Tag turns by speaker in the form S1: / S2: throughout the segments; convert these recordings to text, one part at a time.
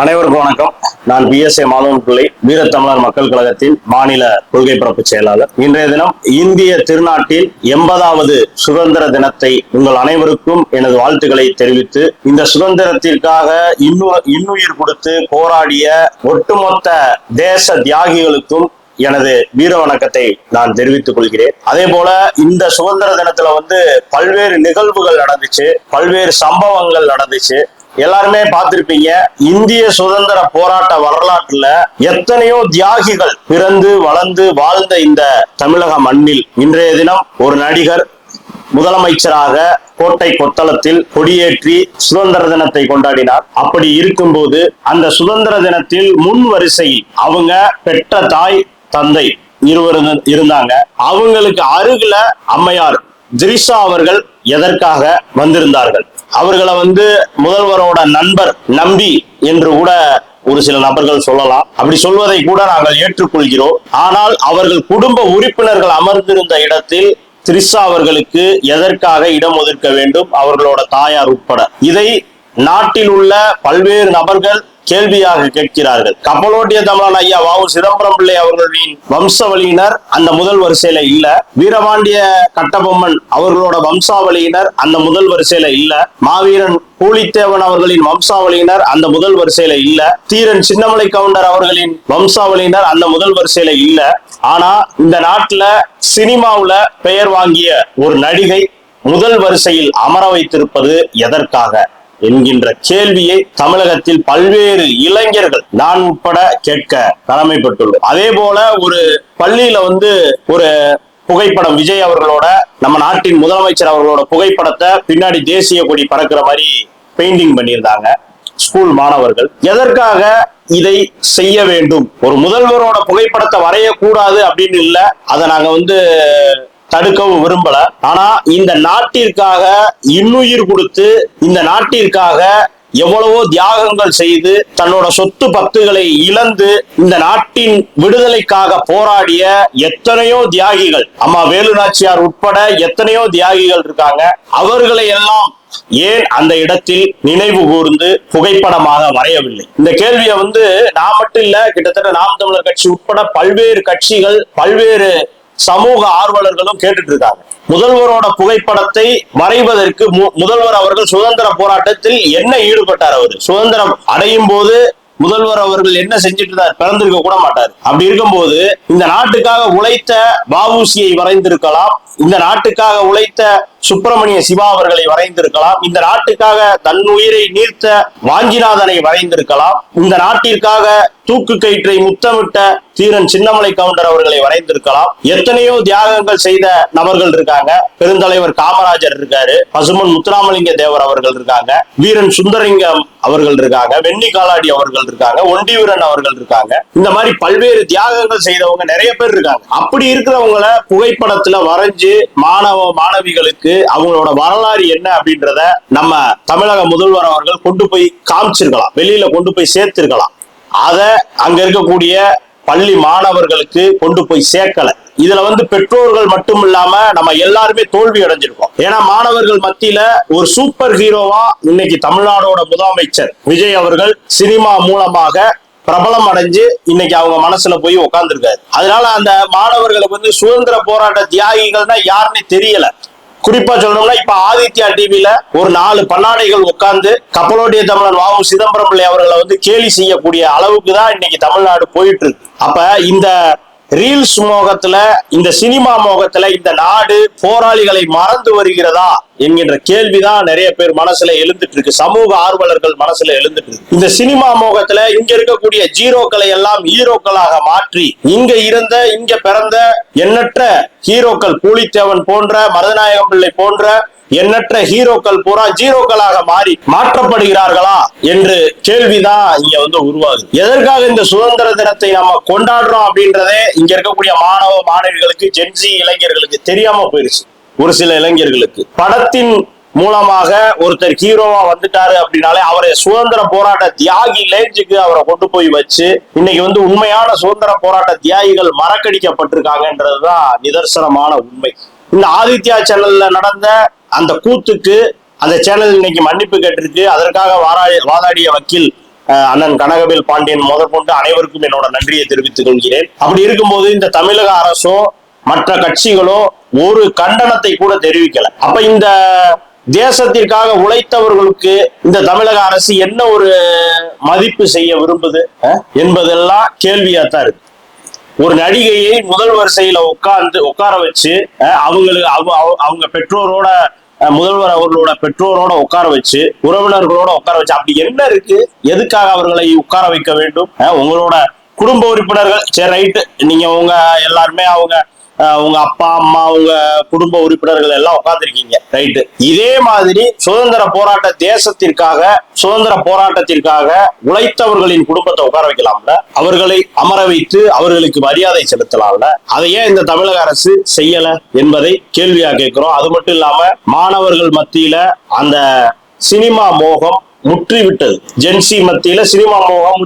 S1: அனைவருக்கும் வணக்கம். நான் PSA மாதவன் பிள்ளை, வீரத்தமிழர் மக்கள் கழகத்தின் மாநில கொள்கை பரப்பு செயலாளர். இன்றைய தினம் இந்திய திருநாட்டில் 80வது சுதந்திர தினத்தை உங்கள் அனைவருக்கும் எனது வாழ்த்துக்களை தெரிவித்து, இந்த சுதந்திரத்திற்காக இன்னுயிர் கொடுத்து போராடிய ஒட்டுமொத்த தேச தியாகிகளுக்கும் எனது வீர வணக்கத்தை நான் தெரிவித்துக் கொள்கிறேன். அதே போல இந்த சுதந்திர தினத்துல பல்வேறு நிகழ்வுகள் நடந்துச்சு, பல்வேறு சம்பவங்கள் நடந்துச்சு. எல்லாருமே பார்த்திருப்பீங்க, இந்திய சுதந்திர போராட்ட வரலாற்றுல எத்தனையோ தியாகிகள் பிறந்து வளர்ந்து வாழ்ந்த இந்த தமிழக மண்ணில் இன்றைய தினம் ஒரு நடிகர் முதலமைச்சராக கோட்டை கொத்தளத்தில் கொடியேற்றி சுதந்திர தினத்தை கொண்டாடினார். அப்படி இருக்கும்போது அந்த சுதந்திர தினத்தில் முன் வரிசையில் அவங்க பெற்ற தாய் தந்தை இருவரும் இருந்தாங்க. அவங்களுக்கு அருகில அம்மையார் திரிஷா அவர்கள் எதற்காக வந்திருந்தார்கள்? அவர்களை முதல்வரோட நண்பர் நம்பி என்று கூட ஒரு சில நபர்கள் சொல்லலாம். அப்படி சொல்வதை கூட நாங்கள் ஏற்றுக்கொள்கிறோம். ஆனால் அவர்கள் குடும்ப உறுப்பினர்கள் அமர்ந்திருந்த இடத்தில் திரிஷா அவர்களுக்கு எதற்காக இடம் ஒதுக்க வேண்டும், அவர்களோட தாயார் உட்பட? இதை நாட்டில் உள்ள பல்வேறு நபர்கள் கேள்வியாக கேட்கிறார்கள். கப்பலோட்டிய தமிழன் ஐயா வ.உ. சிதம்பரம் பிள்ளை அவர்களின் வம்சவழியினர் அந்த முதல் வரிசையில இல்ல. வீரபாண்டிய கட்டபொம்மன் அவர்களோட வம்சாவளியினர் அந்த முதல் வரிசையில இல்ல. மாவீரன் பூலித்தேவன் அவர்களின் வம்சாவளியினர் அந்த முதல் வரிசையில இல்ல. தீரன் சின்னமலை கவுண்டர் அவர்களின் வம்சாவளியினர் அந்த முதல் வரிசையில இல்ல. ஆனா இந்த நாட்டுல சினிமாவுல பெயர் வாங்கிய ஒரு நடிகை முதல் வரிசையில் அமர வைத்திருப்பது எதற்காக என்கின்ற கேள்வியை தமிழகத்தில் பல்வேறு இளைஞர்கள் நான் உட்பட கேட்க கடமைப்பட்டுள்ளோம். அதே போல ஒரு பள்ளியில ஒரு புகைப்படம், விஜய் அவர்களோட, நம்ம நாட்டின் முதலமைச்சர் அவர்களோட புகைப்படத்தை பின்னாடி தேசிய கொடி பறக்கிற மாதிரி பெயிண்டிங் பண்ணியிருந்தாங்க ஸ்கூல் மாணவர்கள். எதற்காக இதை செய்ய வேண்டும்? ஒரு முதல்வரோட புகைப்படத்தை வரையக்கூடாது அப்படின்னு இல்ல, அதை நாங்க தடுக்கவும் விரும்பல. ஆனா இந்த நாட்டிற்காக இன்னுயிர் கொடுத்து, இந்த நாட்டிற்காக எவ்வளவோ தியாகங்கள் செய்து, தன்னோட சொத்து பத்துகளை இழந்து இந்த நாட்டின் விடுதலைக்காக போராடிய எத்தனையோ தியாகிகள், அம்மா வேலுநாச்சியார் உட்பட எத்தனையோ தியாகிகள் இருக்காங்க. அவர்களை எல்லாம் ஏன் அந்த இடத்தில் நினைவு கூர்ந்து புகைப்படமாக வரையவில்லை? இந்த கேள்வியை நான் மட்டும் இல்ல, கிட்டத்தட்ட நாம் தமிழர் கட்சி உட்பட பல்வேறு கட்சிகள், பல்வேறு சமூக ஆர்வலர்களும் கேட்டுட்டு இருக்காங்க. முதல்வரோட புகைப்படத்தை வரைவதற்கு முதல்வர் அவர்கள் சுதந்திர போராட்டத்தில் என்ன ஈடுபட்டார்? அவர் சுதந்திரம் அடையும் போது முதல்வர் அவர்கள் என்ன செஞ்சுட்டு இருந்தார்? பிறந்திருக்க கூட மாட்டார். அப்படி இருக்கும்போது இந்த நாட்டுக்காக உழைத்த வ.உ.சியை வரைந்திருக்கலாம், இந்த நாட்டுக்காக உழைத்த சுப்பிரமணிய சிவா அவர்களை வரைந்திருக்கலாம், இந்த நாட்டுக்காக தன் உயிரை நீர்த்த வாஞ்சிநாதனை வரைந்திருக்கலாம், இந்த நாட்டிற்காக தூக்கு கயிற்றை முத்தமிட்ட தீரன் சின்னமலை கவுண்டர் அவர்களை வரைந்திருக்கலாம். எத்தனையோ தியாகங்கள் செய்த நபர்கள் இருக்காங்க. பெருந்தலைவர் காமராஜர் இருக்காரு, பசுமன் முத்துராமலிங்க தேவர் அவர்கள் இருக்காங்க, வீரன் சுந்தரலிங்கம் அவர்கள் இருக்காங்க, வெண்ணி காலாடி அவர்கள் இருக்காங்க, ஒண்டி வீரன் அவர்கள் இருக்காங்க. இந்த மாதிரி பல்வேறு தியாகங்கள் செய்தவங்க நிறைய பேர் இருக்காங்க. அப்படி இருக்கிறவங்களை புகைப்படத்துல வரைஞ்சு மாணவிகளுக்கு அவங்களோட வரலாறு என்ன அப்படின்றத நம்ம தமிழக முதல்வர் அவர்கள் கொண்டு போய் காமிச்சிருக்கலாம், வெளியில கொண்டு போய் சேர்த்திருக்கலாம். அத அங்க இருக்கக்கூடிய பள்ளி மாணவர்களுக்கு கொண்டு போய் சேர்க்கல. இதுல பெற்றோர்கள் மட்டும் இல்லாம நம்ம எல்லாருமே தோல்வி அடைஞ்சிருக்கோம். ஏன்னா மாணவர்கள் மத்தியில ஒரு சூப்பர் ஹீரோவா இன்னைக்கு தமிழ்நாடோட முதலமைச்சர் விஜய் அவர்கள் சினிமா மூலமாக பிரபலம் அடைஞ்சு இன்னைக்கு அவங்க மனசுல போய் உட்கார்ந்துருக்காரு. அதனால அந்த மாணவர்களுக்கு சுதந்திர போராட்ட தியாகிகள்னா யாருன்னு தெரியல. குறிப்பா சொல்லணும்னா, இப்ப ஆதித்யா டிவில ஒரு 4 பன்னாடைகள் உட்கார்ந்து கப்பலோட்டிய தமிழன் வ.உ. சிதம்பரம் பிள்ளை அவர்களை கேலி செய்யக்கூடிய அளவுக்கு தான் இன்னைக்கு தமிழ்நாடு போயிட்டு இருக்கு. அப்ப இந்த ரீல்ஸ் மோகத்துல, இந்த சினிமா மோகத்துல இந்த நாடு போராளிகளை மறந்து வருகிறதா என்கின்ற கேள்விதான் நிறைய பேர் மனசுல எழுந்துட்டு இருக்கு, சமூக ஆர்வலர்கள் மனசுல எழுந்துட்டு இருக்கு. இந்த சினிமா மோகத்துல இங்க இருக்கக்கூடிய ஜீரோக்களை எல்லாம் ஹீரோக்களாக மாற்றி, இங்க பிறந்த எண்ணற்ற ஹீரோக்கள், பூலித்தேவன் போன்ற, மருதநாயகம் பிள்ளை போன்ற எண்ணற்ற ஹீரோக்கள் பூரா ஜீரோக்களாக மாற்றப்படுகிறார்களா என்று கேள்விதான் இங்க உருவாகுது. எதற்காக இந்த சுதந்திர தினத்தை நம்ம கொண்டாடுறோம் அப்படின்றதே இங்க இருக்கக்கூடிய மாணவ மாணவிகளுக்கு, ஜென்சி இளைஞர்களுக்கு தெரியாம போயிருச்சு. ஒரு சில இளைஞர்களுக்கு படத்தின் மூலமாக ஒருத்தர் ஹீரோவா வந்துட்டாரு அப்படின்னாலே அவரை சுதந்திர போராட்ட தியாகி லேஞ்சுக்கு அவரை கொண்டு போய் வச்சு இன்னைக்கு உண்மையான சுதந்திர போராட்ட தியாகிகள் மறக்கடிக்கப்பட்டிருக்காங்கன்றதுதான் நிதர்சனமான உண்மை. இந்த ஆதித்யா சேனல்ல நடந்த அந்த கூத்துக்கு அந்த சேனல் இன்னைக்கு மன்னிப்பு கேட்டிருக்கு. அதற்காக வாதாடிய வக்கீல் அண்ணன் கனகவேல் பாண்டியன் முதற்கொண்டு அனைவருக்கும் என்னோட நன்றியை தெரிவித்துக் கொள்கிறேன். அப்படி இருக்கும்போது இந்த தமிழக அரசும் மற்ற கட்சிகளும் ஒரு கண்டனத்தை கூட தெரிவிக்கல. அப்ப இந்த தேசத்திற்காக உழைத்தவர்களுக்கு இந்த தமிழக அரசு என்ன ஒரு மதிப்பு செய்ய விரும்புது என்பதெல்லாம் கேள்வியாத்தான் இருக்கு. ஒரு நடிகையை முதல் வரிசையில உட்கார வச்சு அவங்க பெற்றோரோட முதல்வர் அவர்களோட பெற்றோரோட உட்கார வச்சு உறவினர்களோட உட்கார வச்சு அப்படி என்ன இருக்கு? எதுக்காக அவர்களை உட்கார வைக்க வேண்டும்? உங்களோட குடும்ப உறுப்பினர்கள் சரி ரைட்டு, நீங்க உங்க எல்லாருமே உங்க அப்பா அம்மா உங்க குடும்ப உறுப்பினர்கள் எல்லாம் உட்கார்ந்துருக்கீங்க ரைட்டு. இதே மாதிரி சுதந்திர போராட்டத்திற்காக உழைத்தவர்களின் குடும்பத்தை உட்கார வைக்கலாம்ல, அவர்களை அமர வைத்து அவர்களுக்கு மரியாதை செலுத்தலாம்ல. அதை ஏன் இந்த தமிழக அரசு செய்யல என்பதை கேள்வியா கேட்கிறோம். அது மட்டும் இல்லாம மாணவர்கள் மத்தியில அந்த சினிமா மோகம் முற்றிவிட்டது. ஜென்சி மத்தியில சினிமா மோகம்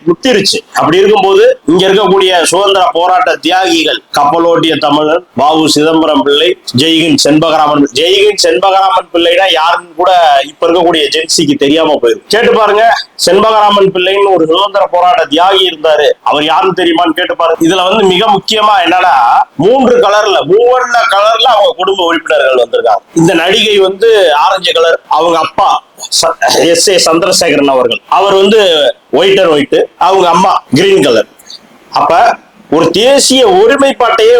S1: முத்திருச்சு. அப்படி இருக்கும்போது இங்க இருக்கக்கூடிய சுதந்திர போராட்ட தியாகிகள் கப்பலோட்டிய தமிழர் வாவு சிதம்பரம் பிள்ளை, ஜெய்ஹிந்த் செண்பகராமன் பிள்ளைனா யாருன்னு கூட இப்ப இருக்கக்கூடிய ஜென்சிக்கு தெரியாம போயிருக்கு. கேட்டு பாருங்க, செண்பகராமன் பிள்ளைன்னு ஒரு சுதந்திர போராட்ட தியாகி இருந்தாரு, அவர் யாருன்னு தெரியுமான்னு கேட்டு பாருங்க. இதுல மிக முக்கியமா என்னன்னா மூவர்ண கலர்ல அவங்க குடும்ப உறுப்பினர்கள் வந்திருக்காங்க. இந்த நடிகை ஆரஞ்சு கலர், அவங்க அப்பா எஸ்.ஏ. சந்திரசேகரன் அவர்கள், அவர் ஒயிட், அவங்க அம்மா கிரீன் கலர். அப்ப ஒரு தேசிய ஒருமைப்பாட்டையே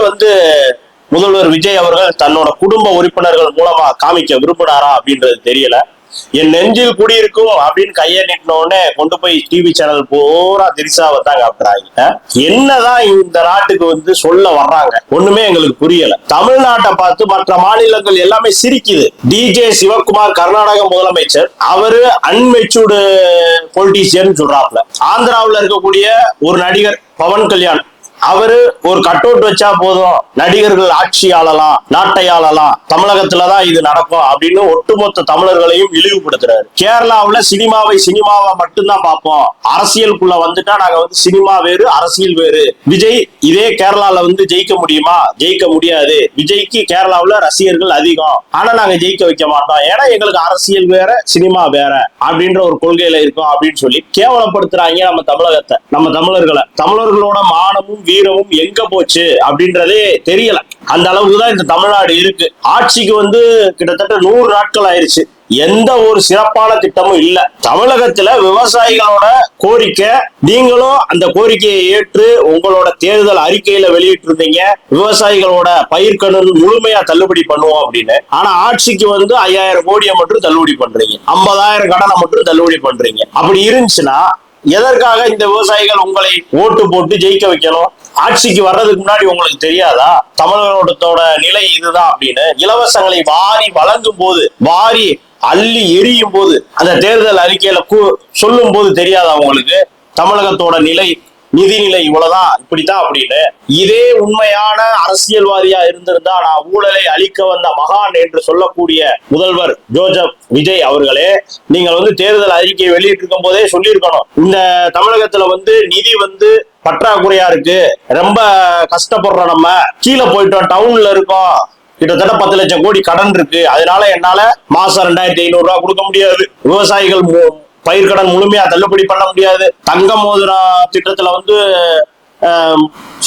S1: முதல்வர் விஜய் அவர்கள் தன்னோட குடும்ப உறுப்பினர்கள் மூலமா காமிக்க விரும்பினாரா அப்படின்றது தெரியல. என் நெஞ்சில் குடியிருக்கும் அப்படின்னு கையை நீட்டினோடனே கொண்டு போய் டிவி சேனல் பூரா திரிசாவை தான் காட்டுறாங்க. என்னதான் இந்த நாட்டுக்கு சொல்ல வர்றாங்க ஒண்ணுமே எங்களுக்கு புரியல. தமிழ்நாட்டை பார்த்து மற்ற மாநிலங்கள் எல்லாமே சிரிக்குது. டிஜே சிவகுமார் கர்நாடக முதலமைச்சர், அவரு அன்மெச்சூர்டு பொலிட்டீசியன் சொல்றாப்ல. ஆந்திராவில் இருக்கக்கூடிய ஒரு நடிகர் பவன் கல்யாண், அவரு ஒரு கட் அவுட் வச்சா போதும், நடிகர்கள் ஆட்சி ஆளலாம், நாட்டை ஆளலாம், தமிழகத்துலதான் இது நடக்கும் அப்படின்னு ஒட்டுமொத்த தமிழர்களையும் இழிவுபடுத்துறாரு. கேரளாவுல சினிமாவை மட்டும்தான் பார்ப்போம், அரசியலுக்குள்ள வந்துட்டா நாங்க சினிமா வேறு அரசியல் வேறு. விஜய் இதே கேரளால ஜெயிக்க முடியுமா? ஜெயிக்க முடியாது. விஜய்க்கு கேரளாவுல ரசிகர்கள் அதிகம், ஆனா நாங்க ஜெயிக்க வைக்க மாட்டோம், ஏன்னா எங்களுக்கு அரசியல் வேற சினிமா வேற அப்படின்ற ஒரு கொள்கையில இருக்கும் அப்படின்னு சொல்லி கேவலப்படுத்துறாங்க நம்ம தமிழகத்தை, நம்ம தமிழர்களோட மானமும் வீரமும் எங்க போச்சு அப்படின்றதே தெரியல. அந்த அளவுக்கு தான் இந்த தமிழ்நாடு இருக்கு. ஆட்சிக்கு கிட்டத்தட்ட 100 நாட்கள் ஆயிருச்சு, எந்த ஒரு சிறப்பான திட்டமும் இல்ல. தமிழகத்துல விவசாயிகளோட கோரிக்கை, நீங்களும் அந்த கோரிக்கையை ஏற்று உங்களோட தேர்தல் அறிக்கையில வெளியிட்டு இருந்தீங்க, விவசாயிகளோட பயிர்க்கடன் முழுமையா தள்ளுபடி பண்ணுவோம் அப்படின்னு. ஆனா ஆட்சிக்கு 5000 கோடியை மட்டும் தள்ளுபடி பண்றீங்க, 50,000 கடனை மட்டும் தள்ளுபடி பண்றீங்க. அப்படி இருந்துச்சுன்னா எதற்காக இந்த விவசாயிகள் உங்களை ஓட்டு போட்டு ஜெயிக்க வைக்கணும்? ஆட்சிக்கு வர்றதுக்கு முன்னாடி உங்களுக்கு தெரியாதா தமிழகத்தோட நிலை இதுதான் அப்படின்னு? இலவசங்களை வாரி வழங்கும் போது, வாரி அள்ளி எரியும் போது, அந்த தேர்தல் அறிக்கையில சொல்லும் போது தெரியாதா உங்களுக்கு தமிழகத்தோட நிலை, நிதிநிலை இவ்வளவுதான், இப்படித்தான் அப்படின்னு? இதே உண்மையான அரசியல்வாதியா இருந்திருந்தா, நான் ஊழலை அழிக்க வந்த மகான் என்று சொல்லக்கூடிய முதல்வர் ஜோசப் விஜய் அவர்களே, நீங்கள் தேர்தல் அறிக்கையை வெளியிட்டு இருக்கும் போதே சொல்லியிருக்கணும், இந்த தமிழகத்துல நிதி பற்றாக்குறையா இருக்கு, ரொம்ப கஷ்டப்படுறோம், நம்ம கீழே போயிட்டோம், டவுன்ல இருக்கோம், கிட்டத்தட்ட 10 லட்சம் கோடி கடன் இருக்கு, அதனால என்னால மாசம் 2500 ரூபாய் கொடுக்க முடியாது, விவசாயிகள் பயிர்க்கடன் முழுமையா தள்ளுபடி பண்ண முடியாது, தங்க மோதிரா திட்டத்துல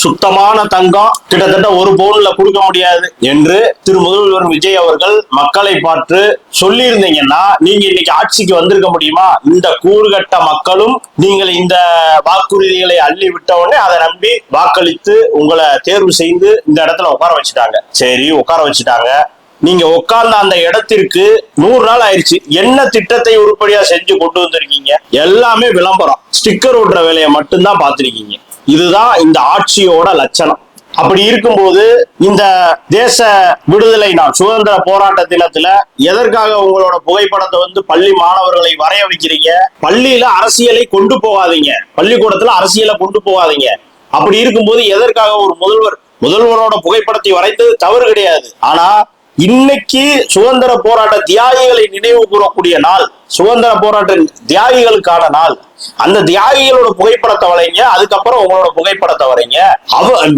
S1: சுத்தமான தங்கம் கிட்டத்தட்ட 1 பவுன்ல கொடுக்க முடியாது என்று திரு முதல்வர் விஜய் அவர்கள் மக்களை பார்த்து சொல்லி இருந்தீங்கன்னா நீங்க இன்னைக்கு ஆட்சிக்கு வந்திருக்க முடியுமா? இந்த கூறுகட்ட மக்களும் நீங்கள் இந்த வாக்குறுதிகளை அள்ளி விட்ட உடனே அதை நம்பி வாக்களித்து உங்களை தேர்வு செய்து இந்த இடத்துல உட்கார வச்சுட்டாங்க. சரி, உட்கார வச்சுட்டாங்க. நீங்க உட்கார்ந்த அந்த இடத்திற்கு 100 நாள் ஆயிடுச்சு. என்ன திட்டத்தை உருப்படியா செஞ்சு கொண்டு வந்திருக்கீங்க? எல்லாமே விளம்பரம், ஸ்டிக்கர் ஓட்டுற வேலையை மட்டும்தான் பார்த்திருக்கீங்க. இதுதான் இந்த ஆட்சியோட லட்சணம். அப்படி இருக்கும்போது இந்த தேச விடுதலை நாள் சுதந்திர போராட்ட தினத்துல எதற்காக உங்களோட புகைப்படத்தை பள்ளி மாணவர்களை வரைய வைக்கிறீங்க? பள்ளியில அரசியலை கொண்டு போகாதீங்க, பள்ளிக்கூடத்துல அரசியலை கொண்டு போகாதீங்க. அப்படி இருக்கும்போது எதற்காக ஒரு முதல்வரோட புகைப்படத்தை வரைந்தது தவறு கிடையாது. ஆனா இன்னைக்கு சுதந்திர போராட்ட தியாகிகளை நினைவு கூறக்கூடிய நாள், சுதந்திர போராட்ட தியாகிகளுக்கான நாள். அந்த தியாகிகளோட புகைப்படத்தை வரைங்க, அதுக்கப்புறம் உங்களோட புகைப்படத்தை வரைங்க.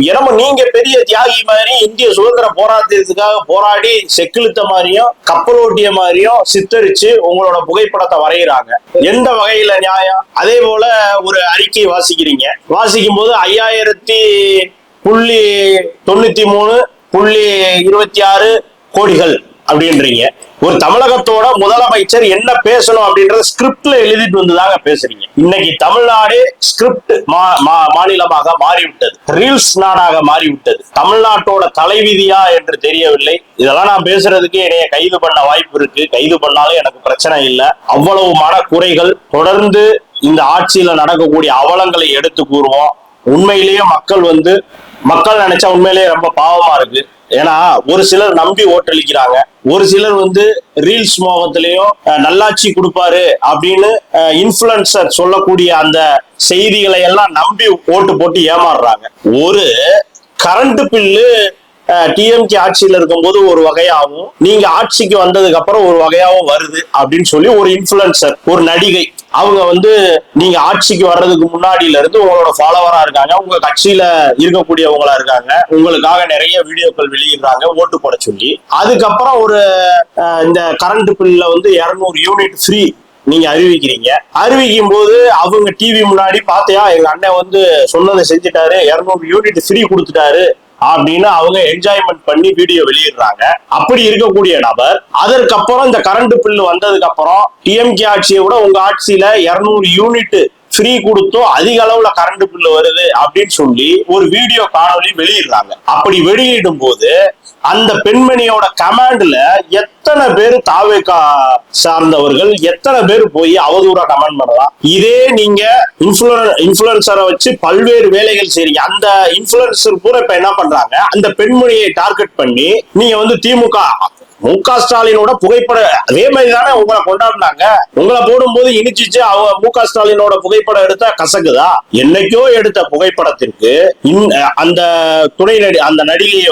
S1: என்னமோ நீங்க பெரிய தியாகி மாதிரி இந்திய சுதந்திர போராட்டத்துக்காக போராடி செக்கிழுத்த மாதிரியும் கப்பலோட்டிய மாதிரியும் சித்தரிச்சு உங்களோட புகைப்படத்தை வரைகிறாங்க. எந்த வகையில நியாயம்? அதே போல ஒரு அறிக்கை வாசிக்கிறீங்க, வாசிக்கும் போது 5093.26 கோடிகள் அப்படின்றீங்க. ஒரு தமிழகத்தோட முதலமைச்சர் என்ன பேசணும் அப்படின்றத ஸ்கிரிப்ட்ல எழுதிட்டு வந்துதாங்க பேசுறீங்க. இன்னைக்கு தமிழ்நாடு ஸ்கிரிப்ட் மாநிலமாக மாறிவிட்டது, ரீல்ஸ் நாடாக மாறிவிட்டது. தமிழ்நாட்டோட தலைவிதியா என்று தெரியவில்லை. இதெல்லாம் நான் பேசுறதுக்கு என்னைய கைது பண்ண வாய்ப்பு இருக்கு. கைது பண்ணாலும் எனக்கு பிரச்சனை இல்லை. அவ்வளவு மனக்குறைகள் தொடர்ந்து இந்த ஆட்சியில நடக்கக்கூடிய அவலங்களை எடுத்து கூறுவோம். உண்மையிலேயே மக்கள் நினைச்சா உண்மையிலேயே ரொம்ப பாவமா இருக்கு. ஏன்னா ஒரு சிலர் நம்பி ஓட்டளிக்கிறாங்க, ஒரு சிலர் ரீல்ஸ் மோகத்திலையும் நல்லாட்சி கொடுப்பாரு அப்படின்னு இன்ஃபுளுசர் சொல்லக்கூடிய அந்த செய்திகளை எல்லாம் நம்பி ஓட்டு போட்டு ஏமாறுறாங்க. ஒரு கரண்ட் பில்லு டிஎம்கே ஆட்சியில இருக்கும்போது ஒரு வகையாகவும், நீங்க ஆட்சிக்கு வந்ததுக்கு அப்புறம் ஒரு வகையாகவும் வருது அப்படின்னு சொல்லி ஒரு இன்ஃபுளுசர், ஒரு நடிகை, அவங்க நீங்க ஆட்சிக்கு வர்றதுக்கு முன்னாடியில இருந்து உங்களோட ஃபாலோவரா இருக்காங்க, உங்க கட்சியில இருக்கக்கூடியவங்களா இருக்காங்க, உங்களுக்காக நிறைய வீடியோக்கள் வெளியிடுறாங்க ஓட்டு போட சொல்லி. அதுக்கப்புறம் இந்த கரண்ட் பில்ல 200 யூனிட் ஃப்ரீ நீங்க அறிவிக்கிறீங்க. அறிவிக்கும் போது அவங்க டிவி முன்னாடி பாத்தியா எங்க அண்ணன் சொன்னதை செஞ்சுட்டாரு, 200 யூனிட் ஃப்ரீ கொடுத்துட்டாரு அப்படின்னு அவங்க என்ஜாய்மெண்ட் பண்ணி வீடியோ வெளியிடுறாங்க. அப்படி இருக்கக்கூடிய நபர் அதற்கப்புறம் இந்த கரண்ட் பில் வந்ததுக்கு அப்புறம் டிஎம்கே ஆட்சியை விட உங்க ஆட்சியில 200 யூனிட் ஃப்ரீ கொடுத்தும் அதிக அளவுல கரண்ட் பில் வருது அப்படின்னு சொல்லி ஒரு வீடியோ காணொலி வெளியிடுறாங்க. அப்படி வெளியிடும் போது அந்த பெண்மணியோட கமெண்ட்ல எத்தனை பேர் தாவேகா சார்ந்தவர்கள், எத்தனை பேர் போய் அவதூறா கமெண்ட் பண்ணலாம். இதே நீங்க இன்ஃபுளுசரை வச்சு பல்வேறு வேலைகள் செய்றீங்க. அந்த இன்ஃபுளுசர் பூரா இப்ப என்ன பண்றாங்க, அந்த பெண்மணியை டார்கெட் பண்ணி நீங்க திமுக முக ஸ்டாலினோட புகைப்பட அதே மாதிரி தானே உங்களை கொண்டாடினாங்க. உங்களை போடும்போது இனிச்சிச்சு அவங்க முக ஸ்டாலினோட புகைப்படம் எடுத்தா கசக்குதா? என்னைக்கோ எடுத்த புகைப்படத்திற்கு அந்த துணை அந்த நடிகையை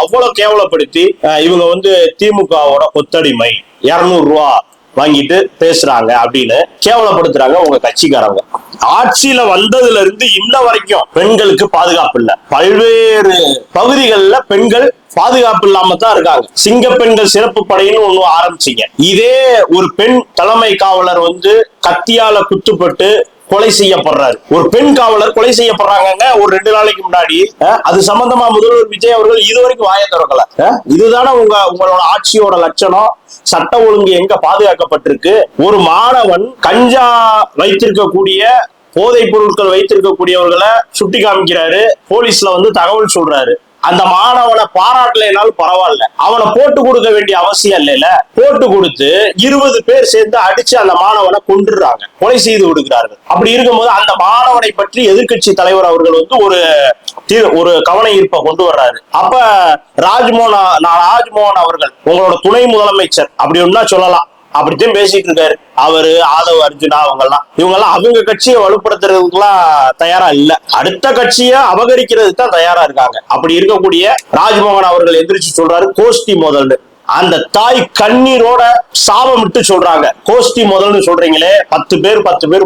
S1: அவ்வளவு கேவலப்படுத்தி இவங்க திமுகவோட கொத்தடிமை 200 ரூபா வாங்கிட்டு பேசுறாங்க அப்படின்னு கேவலப்படுத்துறாங்க உங்க கட்சிக்காரங்க. ஆட்சியில வந்ததுல இருந்து இன்ன வரைக்கும் பெண்களுக்கு பாதுகாப்பு இல்ல. பல்வேறு பகுதிகளில் பெண்கள் பாதுகாப்பு இல்லாம தான் இருக்காங்க. சிங்க பெண்கள் சிறப்பு படைன்னு ஒண்ணு ஆரம்பிச்சீங்க. இதே ஒரு பெண் தலைமை காவலர் கத்தியால குத்துப்பட்டு கொலை செய்யப்படுறாரு. ஒரு பெண் காவலர் கொலை செய்யப்படுறாங்க ஒரு 2 நாளைக்கு முன்னாடி. அது சம்பந்தமா முதல்வர் விஜய் அவர்கள் இதுவரைக்கும் வாயை திறக்கல. இதுதானே உங்களோட ஆட்சியோட லட்சணம். சட்ட ஒழுங்கு எங்க பாதுகாக்கப்பட்டிருக்கு? ஒரு மாணவன் கஞ்சா வைத்திருக்கக்கூடிய, போதைப் பொருட்கள் வைத்திருக்கக்கூடியவர்களை சுட்டி காமிக்கிறாரு, போலீஸ்ல தகவல் சொல்றாரு. அந்த மாணவனை பாராட்டலைனாலும் பரவாயில்ல, அவனை போட்டு கொடுக்க வேண்டிய அவசியம் இல்லைல்ல. போட்டு கொடுத்து 20 பேர் சேர்ந்து அடிச்சு அந்த மாணவனை கொன்றுறாங்க, கொலை செய்து விடுகிறார்கள். அப்படி இருக்கும்போது அந்த மாணவனை பற்றி எதிர்கட்சி தலைவர் அவர்கள் ஒரு கவன ஈர்ப்பை கொண்டு வர்றாரு. அப்ப ராஜ்மோகன் அவர்கள் உங்களோட துணை முதலமைச்சர் அப்படி ஒன்னா சொல்லலாம், அப்படித்தான் பேசிட்டு இருக்காரு. அவரு ஆதவ் அர்ஜுனா இவங்கெல்லாம் அவங்க கட்சியை வலுப்படுத்துறதுக்கு எல்லாம் தயாரா இல்ல, அடுத்த கட்சியை அபகரிக்கிறதுக்கு தான் தயாரா இருக்காங்க. அப்படி இருக்கக்கூடிய ராஜ்மோகன் அவர்கள் எந்திரிச்சு சொல்றாரு கோஷ்டி மோதல். அந்த தாய் கண்ணீரோட சாபம் விட்டு சொல்றாங்க, கோஷ்டி மோதல்னு சொல்றீங்களே, 10 பேர்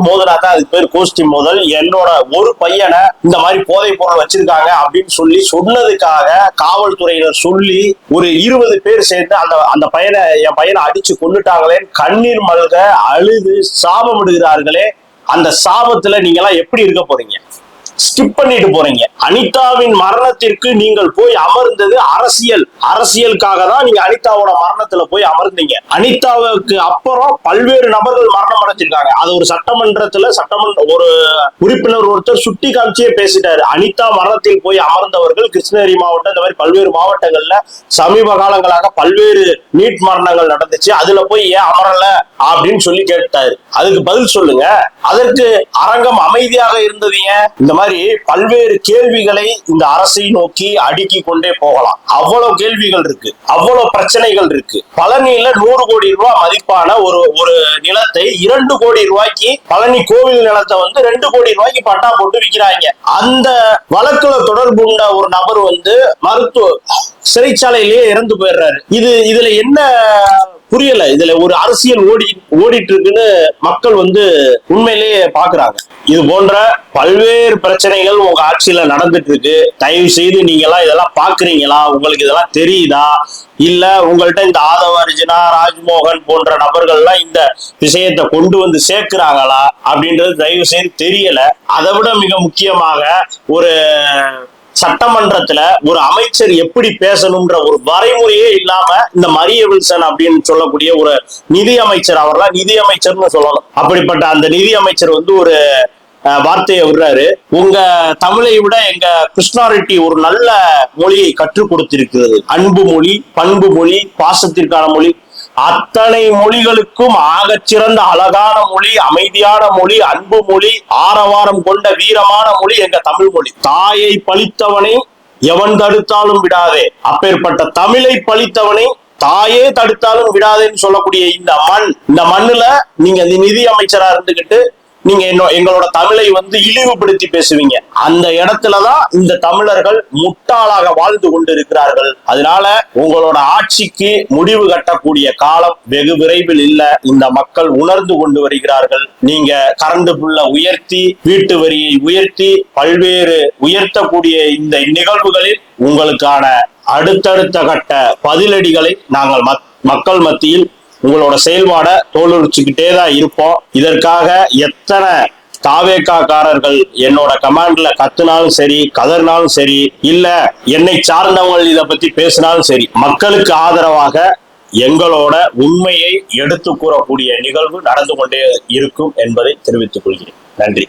S1: மோதலாதான் அதுக்கு பேர் கோஷ்டி மோதல். என்னோட ஒரு பையனை இந்த மாதிரி போதைப் பொருள் வச்சிருக்காங்க அப்படின்னு சொன்னதுக்காக காவல்துறையினர் சொல்லி ஒரு 20 பேர் சேர்ந்து அந்த என் பையனை அடிச்சு கொண்டுட்டாங்களேன்னு கண்ணீர் மல்க அழுது சாபம் விடுகிறார்களே. அந்த சாபத்துல நீங்க எல்லாம் எப்படி இருக்க போறீங்க? ஸ்கிப் பண்ணிட்டு போறீங்க. அனிதாவின் மரணத்திற்கு நீங்கள் போய் அமர்ந்தது அரசியலுக்காக தான். நீங்க அனிதாவோட மரணத்துல போய் அமர்ந்தீங்க. அனிதாவுக்கு அப்புறம் பல்வேறு நபர்கள் மரணம் அடைஞ்சிருக்காங்க. அது ஒரு சட்டமன்ற ஒரு உறுப்பினர் ஒருத்தர் சுட்டி காமிச்சே பேசிட்டாரு. அனிதா மரணத்தில் போய் அமர்ந்தவர்கள் கிருஷ்ணகிரி மாவட்டம், இந்த மாதிரி பல்வேறு மாவட்டங்கள்ல சமீப காலங்களாக பல்வேறு நீட் மரணங்கள் நடந்துச்சு, அதுல போய் ஏன் அமரல அப்படின்னு சொல்லி கேட்டாரு. அதுக்கு பதில் சொல்லுங்க. அதற்கு அரங்கம் அமைதியாக இருந்ததுங்க. இந்த மாதிரி பல்வேறு கேள்விகளை இந்த அரசை நோக்கி அடுக்கி கொண்டே போகலாம். அவ்வளவு கேள்விகள் இருக்கு, அவ்வளவு பிரச்சனைகள் இருக்கு. பழனியில 100 கோடி ரூபாய் மதிப்பான ஒரு நிலத்தை 2 கோடி ரூபாய்க்கு, பழனி கோவில் நிலத்தை 2 கோடி ரூபாய்க்கு பட்டா போட்டு விற்கிறாங்க. அந்த வழக்குல தொடர்பு உள்ள ஒரு நபர் மருத்துவ சிறைச்சாலையிலேயே இறந்து போயிடுறாரு. இதுல என்ன புரியல. இதுல ஒரு அரசியல் ஓடிட்டு இருக்குன்னு மக்கள் உண்மையிலேயே பாக்குறாங்க. இது போன்ற பல்வேறு பிரச்சனைகள் உங்க ஆட்சியில நடந்துட்டு இருக்கு. தயவு செய்து நீங்க எல்லாம் இதெல்லாம் பாக்குறீங்களா? உங்களுக்கு இதெல்லாம் தெரியுதா? இல்ல உங்கள்ட்ட இந்த ஆதவ அர்ஜுனா, ராஜ்மோகன் போன்ற நபர்கள்லாம் இந்த விஷயத்தை கொண்டு சேர்க்கிறாங்களா அப்படின்றது தயவு செய்து தெரியல. அதை விட மிக முக்கியமாக ஒரு சட்டமன்றத்துல ஒரு அமைச்சர் எப்படி பேசணும்ன்ற ஒரு வரைமுறையே இல்லாம இந்த மரிய வில்சன் அப்படின்னு சொல்லக்கூடிய ஒரு நிதி அமைச்சர், அவர்லாம் நிதி அமைச்சர்னு சொல்லணும், அப்படிப்பட்ட அந்த நிதி அமைச்சர் ஒரு வார்த்தையை விடுறாரு. உங்க தமிழை விட எங்க கிருஷ்ணாரெட்டி ஒரு நல்ல மொழியை கற்றுக் கொடுத்திருக்கிறது. அன்பு மொழி, பண்பு மொழி, பாசத்திற்கான மொழி, அத்தனை மொழிகளுக்கும் ஆகச்சிறந்த அழகான மொழி, அமைதியான மொழி, அன்பு மொழி, ஆரவாரம் கொண்ட வீரமான மொழி எங்க தமிழ் மொழி. தாயை பழித்தவனை எவன் தடுத்தாலும் விடாதே, அப்பேற்பட்ட தமிழை பழித்தவனை தாயே தடுத்தாலும் விடாதேன்னு சொல்லக்கூடிய இந்த மண்ணுல நீங்க நிதி அமைச்சரா இருந்துகிட்டு நீங்க எங்களோட தமிழை இழிவுபடுத்தி பேசுவீங்க. அந்த இடத்துலதான் இந்த தமிழர்கள் முட்டாளாக வாழ்ந்து கொண்டு இருக்கிறார்கள். அதனால உங்களோட ஆட்சிக்கு முடிவு கட்டக்கூடிய காலம் வெகு விரைவில் இல்ல. இந்த மக்கள் உணர்ந்து கொண்டு வருகிறார்கள். நீங்க கரண்ட் பில்லை உயர்த்தி, வீட்டு வரியை உயர்த்தி, பல்வேறு உயர்த்தக்கூடிய இந்த நிகழ்வுகளில் உங்களுக்கான அடுத்தடுத்த கட்ட பதிலடிகளை நாங்கள் மக்கள் மத்தியில் உங்களோட செயல்பாட தோலுரிச்சுக்கிட்டே தான் இருப்போம். இதற்காக எத்தனை தாவேக்காரர்கள் என்னோட கமாண்ட்ல கத்துனாலும் சரி, கதறினாலும் சரி, இல்ல என்னை சார்ந்தவங்க இதை பத்தி பேசினாலும் சரி, மக்களுக்கு ஆதரவாக எங்களோட உண்மையை எடுத்து கூறக்கூடிய நிகழ்வு நடந்து கொண்டே இருக்கும் என்பதை தெரிவித்துக் கொள்கிறேன். நன்றி.